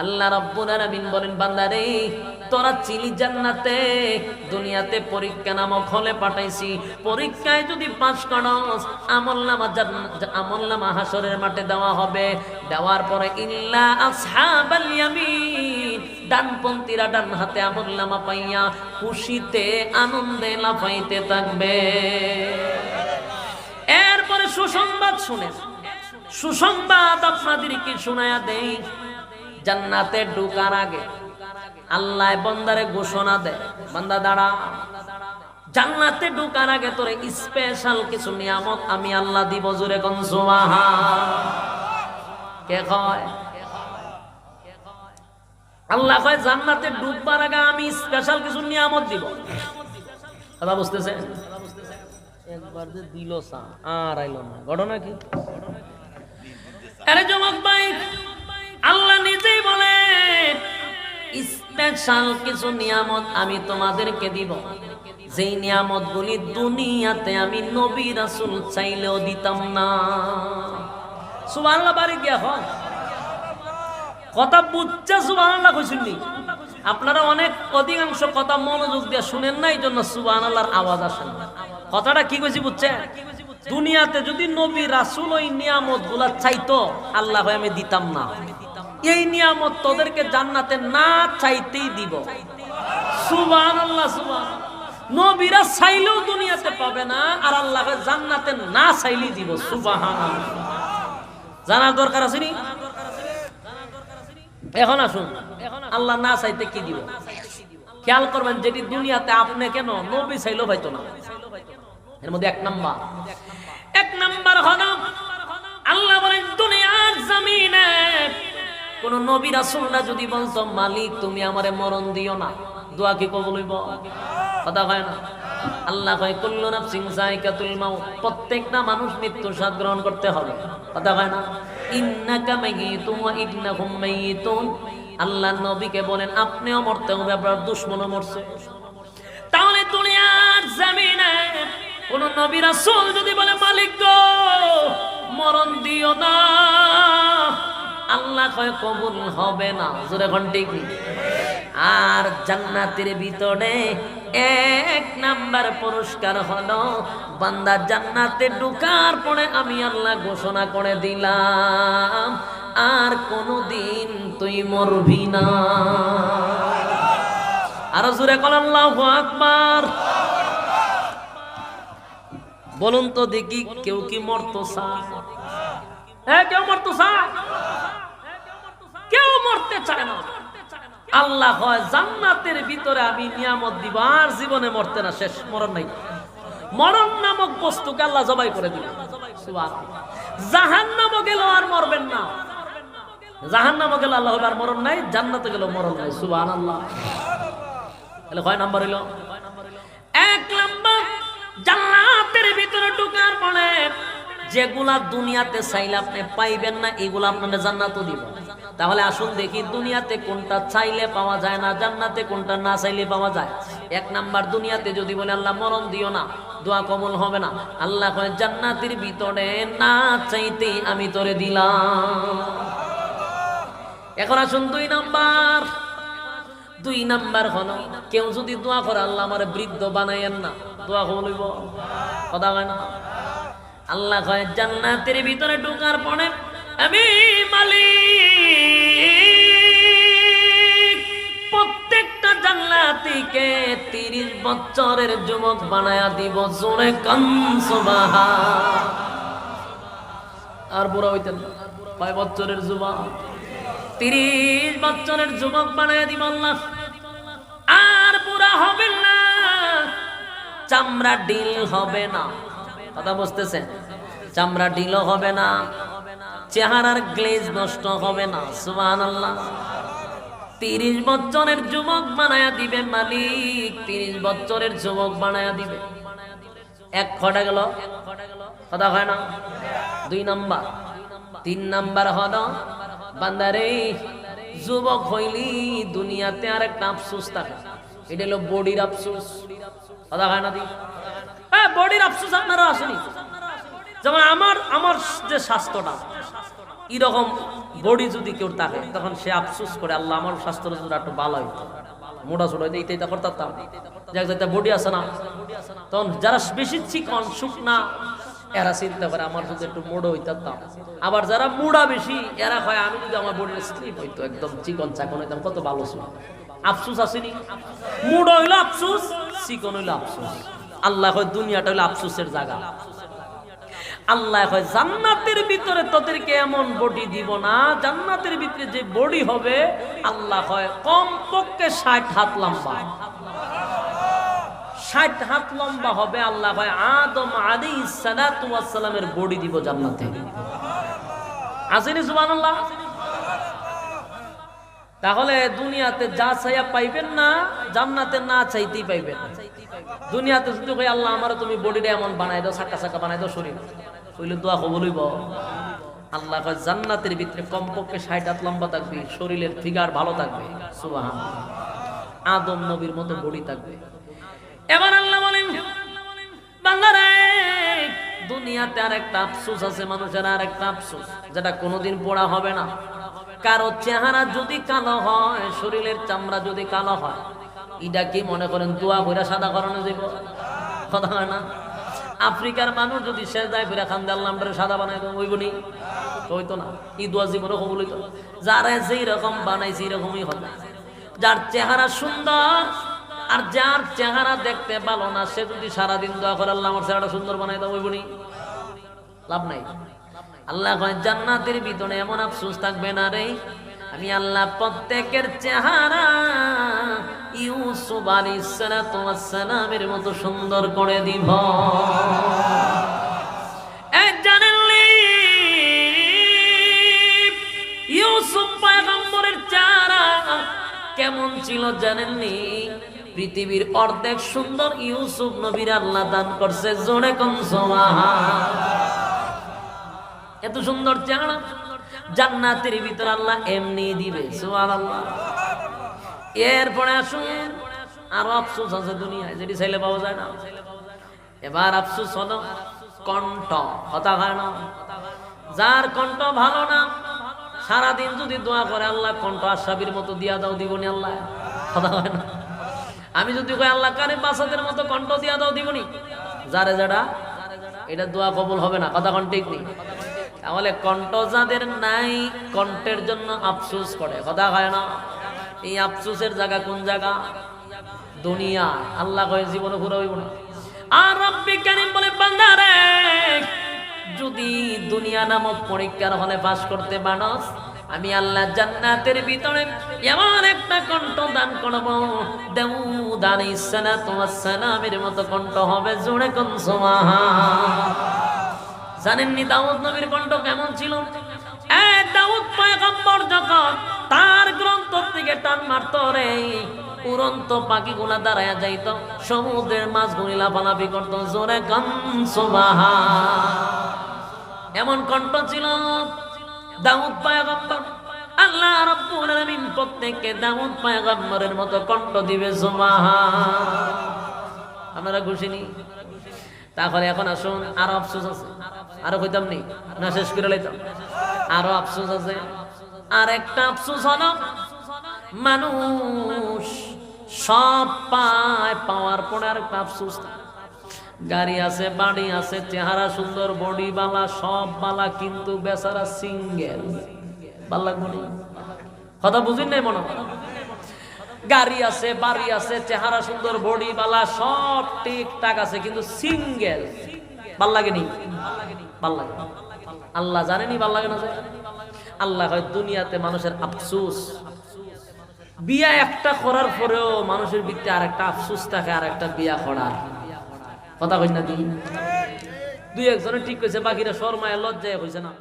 আল্লাহ রাব্বুল আলামিন বলেন, বান্দারে তোরা চিলি জান্নাতে, দুনিয়াতে পরীক্ষা নামক হলে পাঠাইছি, পরীক্ষায় যদি পাস করস আমলনামা হাসরের মাঠে দেওয়া হবে। দেওয়ার পরে ইল্লা আসহাবাল ইয়ামিন, ডানপন্থীরা ডান হাতে আমলনামা পাইয়া খুশিতে আনন্দে লাফাইতে থাকবে। এরপরে সুসংবাদ শুনেন, সুসংবাদ আপনাদেরকে শোনায়া দেই। জান্নাতে ঢোকার আগে আল্লাহ বান্দারে ঘোষণা দেয়, বান্দা দাঁড়া, জান্নাতে ঢোকার আগে তোরে স্পেশাল কিছু নিয়ামত আমি আল্লাহ দিব। জোরে কোন সুবহান। কে কয়? আল্লাহ কয় জান্নাতে ঢুকবার আগে আমি স্পেশাল কিছু নিয়ামত দিব। কথা বুঝতেছেন? একবার যে দিল সা আর আইলো না, ঘটনা কি? আরে যুবক ভাই, আল্লাহ নিজেই বলে স্পেশাল কিছু নিয়ামত আমি তোমাদেরকে দিব, যেই নিয়ামতগুলি দুনিয়াতে আমি নবী রাসূল চাইলেও দিতাম না। সুবহানাল্লাহ। বাড়ি গিয়া হয় কথা বুঝছে সুবহানাল্লাহ কইছেন নি? আপনারা অনেক অধিকাংশ কথা মনোযোগ দিয়ে শুনেন না, এই জন্য সুবহানাল্লাহর আওয়াজ আসে না। কথাটা কি কইছি বুঝছেন? দুনিয়াতে যদি নবী রাসূল ওই নিয়ামতগুলা চাইতো, আল্লাহ হয় আমি দিতাম না। এই নিয়ামত তোদেরকে জান্নাতে না চাইতেই দিব। সুবহানাল্লাহ, সুবহানাল্লাহ। নবীরা চাইলেও দুনিয়াতে পাবে না, আর আল্লাহ জান্নাতে না চাইলেই দিব। সুবহানাল্লাহ। জানার দরকার আছে নি? এখন আসুন, আল্লাহ না চাইতে কি দিব খেয়াল করবেন। যেটি দুনিয়াতে আপনি কেন নবী চাইলেও পাইতো না। এর মধ্যে এক নাম্বার হলো আল্লাহ বলেন, দুনিয়ার জমিনে কোন নবী রাসূলরা যদি বলতো মালিক তুমি আমারে মরণ দিও না, দোয়া কি কবুল হইব? কথা হয় না। আল্লাহ কয় কুল্লু নাফসিন যায়কাতুল মাউত, প্রত্যেকটা মানুষ মৃত্যুর স্বাদ গ্রহণ করতে হবে। কথা হয় না। ইন্নাকা মাইয়িতুন ওয়া ইন্নাহুম মাইয়িতুন, আল্লাহ নবীকে বলেন আপনিও মরতে হবে, আপনার দুশমনও মরছে। তাহলে দুনিয়ার জমিনে কোন নবী রাসূল যদি বলে মালিক গো মরণ দিও না, আল্লাহ কয় কবুল হবে না। জোরে ঘন্টি কি? আর জান্নাতের ভিতরে এক নাম্বার পুরস্কার হলো বান্দা জান্নাতে ঢোকার পরে আমি আল্লাহ ঘোষণা করে দিলাম আর কোনদিন তুই মরবি না। আর জোরে কোন আল্লাহু আকবার। বলুন তো দেখি, কেউ কি মরতো চায়? হ্যাঁ, কেউ মরতো চায়? কেউ মরতে চায় না। আল্লাহ হয় জান্নাতের ভিতরে আমি নিয়ামত দিব, আর জীবনে মরতে না, শেষ মরণ নাই। মরণ নামক বস্তুকে আল্লাহ জবাই করে দিল। সুবহানাল্লাহ। জাহান্নামে গেল আর মরবেন না, জাহান্নামে গেল আল্লাহ আর মরণ নাই, জান্নাতে গেল মরণ নাই। সুবহানাল্লাহ। তাহলে কয় নাম্বার হইল? এক নাম্বার, জান্নাতের ভিতরে ঢোকার পরে যেগুলা দুনিয়াতে চাইলে আপনি পাইবেন না, এগুলা আপনাদের জান্নাতও দিব। তাহলে আসুন দেখি দুনিয়াতে কোনটা চাইলে পাওয়া যায় না, জান্নাতে কোনটা না চাইলে পাওয়া যায়। এক নাম্বার, দুনিয়াতে যদি বলে আল্লাহ মরণ দিও না, দোয়া কবুল হবে না, আল্লাহ কয় জান্নাতের ভিতরে না চাইতে আমি তোরে দিলাম। এখন আসুন দুই নাম্বার হলো কেউ যদি দোয়া করে আল্লাহ আমারে বৃদ্ধ বানাইয়েন না, দোয়া কবুল হইব? কথা হয় না। আল্লাহ কয় জান্নাতের ভিতরে ঢোকার পরে আমি মালিক প্রত্যেকটা জান্নাতীকে 30 বছরের যুবক বানায়া দিব। জোরে কান সুবহান। আর বুড়া হইতেন না, 5 বছরের যুবক 30 বছরের যুবক বানায়া দিব আল্লাহ। আর বুড়া হবেন না, চামড়া ঢিল হবে না। কথা বুঝতেছেন? চামড়া ঢিল হবে না, চেহারার গ্লেজ নষ্ট হবে না। সুবহানাল্লাহ। 30 বছরের যুবক বানায়া দিবে মালিক, 30 বছরের যুবক বানায়া দিবে। এক খটা গেল, কথা হয় না। 2 নাম্বার। 3 নাম্বার হলো বান্দারে যুবক হইলি দুনিয়াতে আর একটা আফসোস থাকে, এটা হলো বডির আফসোস। কথা হয় না? হ্যাঁ, বডির আফসোস আপনারা আসেনি। যেমন আমার যে স্বাস্থ্যটা এরকম বডি যদি কেউ থাকে তখন সে আফসোস করে, আল্লাহ আমার স্বাস্থ্য যদি একটু ভালো হইতো, মোটা ছোট হইতে এইটা করতাম, যাক বডি আছে না। তখন যারা বেশি চিকন শুকনা এরা চিন্তা করে আমার যদি একটু মোড়ো হইতাম। আবার যারা মুড়া বেশি এরা হয় আমি যদি আমার বডির স্লিপ হইতো, একদম চিকন চাকন হইতাম, কত ভালো ছিল। আফসোস আসেনি? মুড়ো হইলো আফসোস, চিকন হইলো আফসোস। আল্লাহ হয় দুনিয়াটা হইলো আফসোসের জায়গা। আল্লাহ হয় জান্নাতের ভিতরে তোদেরকে এমন বডি দিব না, জান্নাতের ভিতরে যে বডি হবে আল্লাহ হয় কমপক্ষে 60 হাত লম্বা, 60 হাত লম্বা হবে। আল্লাহ হয় আদম আলাইহিস সালাতু ওয়াস সালামের বডি দিব জান্নাতে। আসেনি সুবহানাল্লাহ? তাহলে দুনিয়াতে যা চাইয়া পাইবেন না, জান্নাতে না চাইতেই পাইবেন। দুনিয়াতে যদি কই আল্লাহ আমারে তুমি বডিটা এমন বানাই দাও, সাকা সাকা বানাই দাও শরীর, কইলে দোয়া কবুল হইব। আল্লাহ কয় জান্নাতের ভিতরে কমপক্ষে 60 হাত লম্বা থাকবে, শরীরের ফিগার ভালো থাকবে, সুবহানাল্লাহ, আদম নবীর মতো বডি থাকবে। এবার আল্লাহ বলেন বান্দারে দুনিয়াতে আরেকটা আফসোস আছে, মানুষের আরেকটা আফসোস যেটা কোনোদিন পড়া হবে না। কারো চেহারা যদি কালো হয়, শরীরের চামড়া যদি কালো হয়, এটা কি মনে করেন দোয়া কইরা সাদা করানো যাইব? কথা হয় না? আফ্রিকার মানুষ যদি সেজদায় ফিরা খান্দে আল্লাহ আমরে সাদা বানাই দেব, হইবনি? হইতো না। এই দোয়া জীবনে কবুল হইতো? যারা যেই রকম বানাইছে এরকমই হবে। যার চেহারা সুন্দর আর যার চেহারা দেখতে ভালো না, সে যদি সারাদিন দোয়া করে আল্লাহ আমার চেহারাটা সুন্দর বানাই দাও, হইবনি? লাভ নাই। আল্লাহ কয় জান্নাতের ভিতরে এমন আফসোস থাকবে না রে, আমি আল্লাহ প্রত্যেকের চেহারা ইউসুফ আলাইহিস সালাতু ওয়াস সালামের মতো সুন্দর করে দিব। জানেননি ইউসুফ পয়গম্বরের চেহারা কেমন ছিল? জানেননি? পৃথিবীর অর্ধেক সুন্দর ইউসুফ নবীর আল্লাহ দান করছে, জোরে কোন সুবহানাল্লাহ। এত সুন্দর চেহারা জান্নাতের ভিতর আল্লাহ এমনি দিবে, সুবহানাল্লাহ। এরপরে আসুন আরো আফসোস আছে দুনিয়ায়, যেটি চাইলে পাওয়া যায় না। এবার আফসোস হলো কণ্ঠ, কথা হয় না। যার কণ্ঠ ভালো না, সারাদিন যদি দোয়া করে আল্লাহ কণ্ঠ আশরাফির মতো দিয়া দাও, দিবনি আল্লাহ? কথা হয় না? আমি যদি কই আল্লাহ কারিম বাসাদের মতো কণ্ঠ দিয়া দাও, দিবনি? যারে যারা এটা দোয়া কবুল হবে না, কথা কোন ঠিক নেই। তাহলে কণ্ঠ যাদের নাই, কণ্ঠের জন্য আফসোস করে, কথা হয় না? এই আফসোসের জায়গা কোন জায়গা? দুনিয়া। আল্লাহ কয় জীবনে পুরো হইব না। আর রব্বি কারীম বলে বান্দারে যদি দুনিয়া নামক পরীক্ষার হলে পাস করতে পারস, আমি আল্লাহ জান্নাতের ভিতরে এমন একটা কণ্ঠ দান করব, দাউদ আলাইহিস সালাতু ওয়াস সালামের মতো কণ্ঠ হবে, জোরে কোন সুবহানাল্লাহ। জানেননি দাউদ নবীর কণ্ঠ কেমন ছিল? দাউদ পয়গম্বর যখন তার গ্রন্থ থেকে টান মারত রে, উড়ন্ত পাখিগুলা দাঁড়ায়া যাইত, সমুদ্রের মাছগুলি লাফালাফি করত, জোরে কোন সুবহানাল্লাহ। এমন কণ্ঠ ছিল দাউদ পয়গম্বর। আল্লাহ রাব্বুল আলামিন প্রত্যেককে দাউদ পয়গম্বরের মতো কণ্ঠ দিবে, সুবহানাল্লাহ। আপনারা খুশি নি? তাহলে এখন আসুন আরো আফসোস আছে, আরো কইতাম নি না শেষ করে লইতাম? আরো আফসোস আছে। আর একটা আফসোস হলো মানুষ সব পায়, পাওয়ার পরে আর একটা আফসোস, গাড়ি আছে, বাড়ি আছে, চেহারা সুন্দর, বডি বালা, সব বালা, কিন্তু বেচারা সিঙ্গেল। ভাল লাগবে না? কথা বুঝিন নাই মনে? গাড়ি আছে, বাড়ি আছে, চেহারা সুন্দর, বডি বালা, সব ঠিকঠাক আছে, কিন্তু সিঙ্গেল। ভাল লাগেনি? ভাল লাগে। আল্লাহ জানেনি ভাল লাগে না? আল্লাহ হয় দুনিয়াতে মানুষের আফসোস, বিয়া একটা করার পরেও মানুষের ভিতরে আর একটা আফসোস থাকে, আর একটা বিয়া করার। কথা কই না? দুই একজনে ঠিক কইছে, বাকিরা শরমায় লজ্জায় হইছে না।